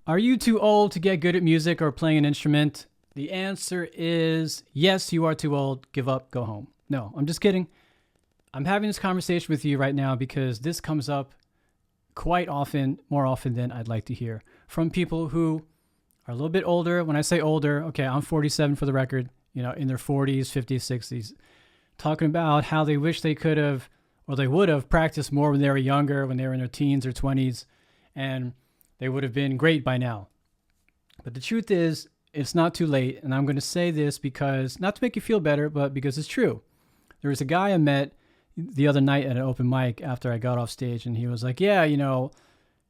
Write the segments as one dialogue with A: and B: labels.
A: Are you too old to get good at music or playing an instrument? The answer is yes, you are too old. Give up, go home. No, I'm just kidding. I'm having this conversation with you right now because this comes up quite often, more often than I'd like to hear, from people who are a little bit older. When I say older, okay, I'm 47 for the record, in their 40s, 50s, 60s, talking about how they wish they could have or they would have practiced more when they were younger, when they were in their teens or 20s, and they would have been great by now. But the truth is, it's not too late. And I'm going to say this because, not to make you feel better, but because it's true. There was a guy I met the other night at an open mic after I got off stage, and he was like, yeah,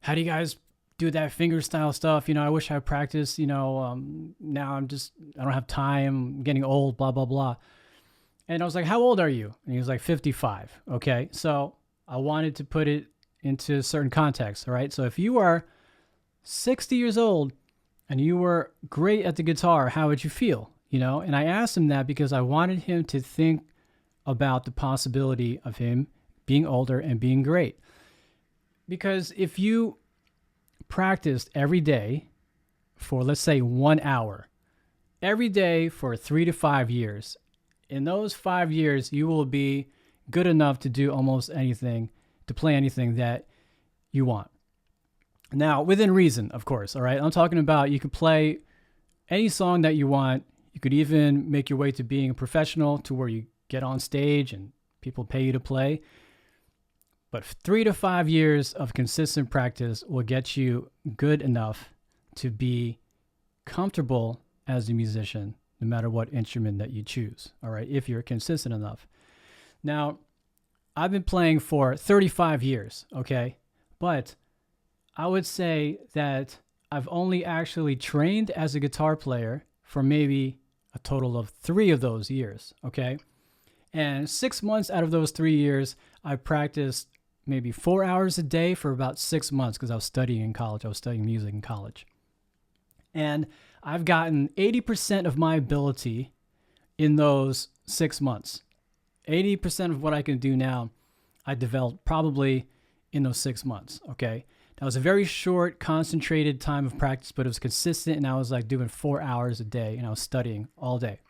A: how do you guys do that finger style stuff? I wish I practiced, now I don't have time, I'm getting old, blah, blah, blah. And I was like, how old are you? And he was like, 55. Okay. So I wanted to put it into certain context. All right. So if you are 60 years old and you were great at the guitar, how would you feel? And I asked him that because I wanted him to think about the possibility of him being older and being great. Because if you practiced every day for, let's say, 1 hour, every day for 3 to 5 years, in those 5 years, you will be good enough to do almost anything, to play anything that you want. Now, within reason, of course, all right? I'm talking about you could play any song that you want. You could even make your way to being a professional to where you get on stage and people pay you to play. But 3 to 5 years of consistent practice will get you good enough to be comfortable as a musician, no matter what instrument that you choose, all right, if you're consistent enough. Now, I've been playing for 35 years, okay? But I would say that I've only actually trained as a guitar player for maybe a total of 3 of those years, okay? And 6 months out of those 3 years, I practiced maybe 4 hours a day for about 6 months because I was studying in college. I was studying music in college. And I've gotten 80% of my ability in those 6 months. 80% of what I can do now, I developed probably in those 6 months, okay? That was a very short, concentrated time of practice, but it was consistent, and I was like doing 4 hours a day, and I was studying all day.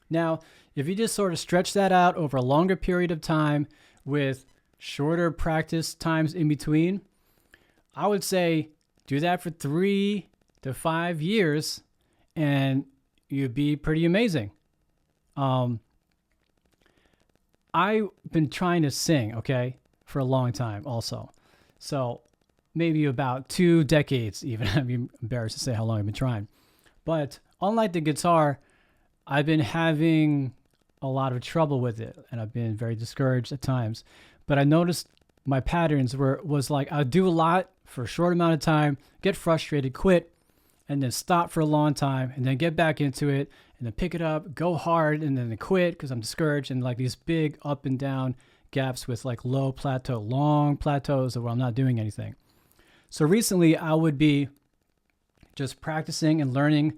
A: Now, if you just sort of stretch that out over a longer period of time with shorter practice times in between, I would say do that for 3 to 5 years, and you'd be pretty amazing. I've been trying to sing, okay, for a long time also. So maybe about 2 decades even. I'm embarrassed to say how long I've been trying. But unlike the guitar, I've been having a lot of trouble with it, and I've been very discouraged at times. But I noticed my patterns was like I'd do a lot for a short amount of time, get frustrated, quit, and then stop for a long time, and then get back into it, and then pick it up, go hard, and then quit because I'm discouraged, and like these big up and down gaps with like low plateau, long plateaus where I'm not doing anything. So recently I would be just practicing and learning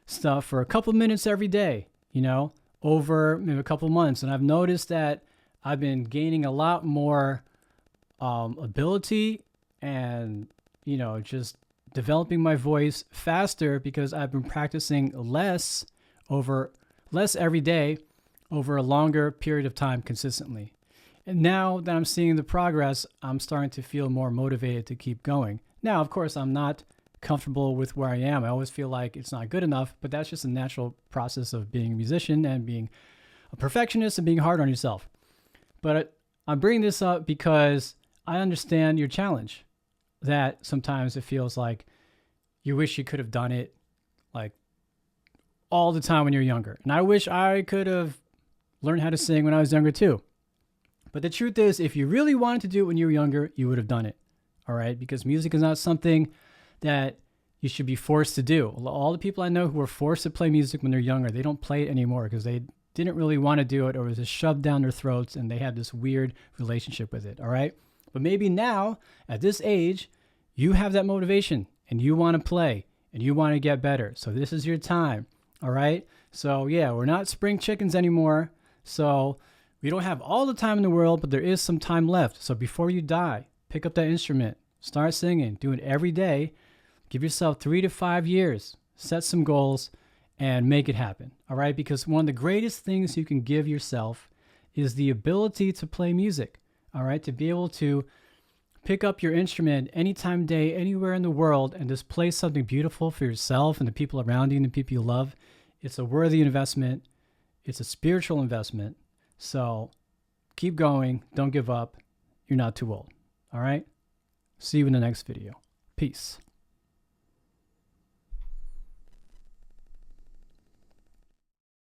A: stuff for a couple minutes every day, over maybe a couple months. And I've noticed that I've been gaining a lot more ability and, just developing my voice faster because I've been practicing less every day over a longer period of time consistently. And now that I'm seeing the progress, I'm starting to feel more motivated to keep going. Now, of course, I'm not comfortable with where I am. I always feel like it's not good enough, but that's just a natural process of being a musician and being a perfectionist and being hard on yourself. But I'm bringing this up because I understand your challenge, that sometimes it feels like you wish you could have done it like all the time when you're younger. And I wish I could have learned how to sing when I was younger too. But the truth is, if you really wanted to do it when you were younger, you would have done it. All right? Because music is not something that you should be forced to do. All the people I know who were forced to play music when they're younger, they don't play it anymore because they didn't really want to do it, or it was just shoved down their throats and they had this weird relationship with it. All right? But maybe now, at this age, you have that motivation and you want to play and you want to get better. So this is your time. All right? So yeah, we're not spring chickens anymore. So we don't have all the time in the world, but there is some time left. So before you die, pick up that instrument, start singing, do it every day, Give yourself 3 to 5 years, set some goals, and make it happen. All right. Because one of the greatest things you can give yourself is the ability to play music. All right. To be able to pick up your instrument anytime, day, anywhere in the world, and just play something beautiful for yourself and the people around you and the people you love. It's a worthy investment. It's a spiritual investment. So keep going. Don't give up. You're not too old. All right. See you in the next video. Peace.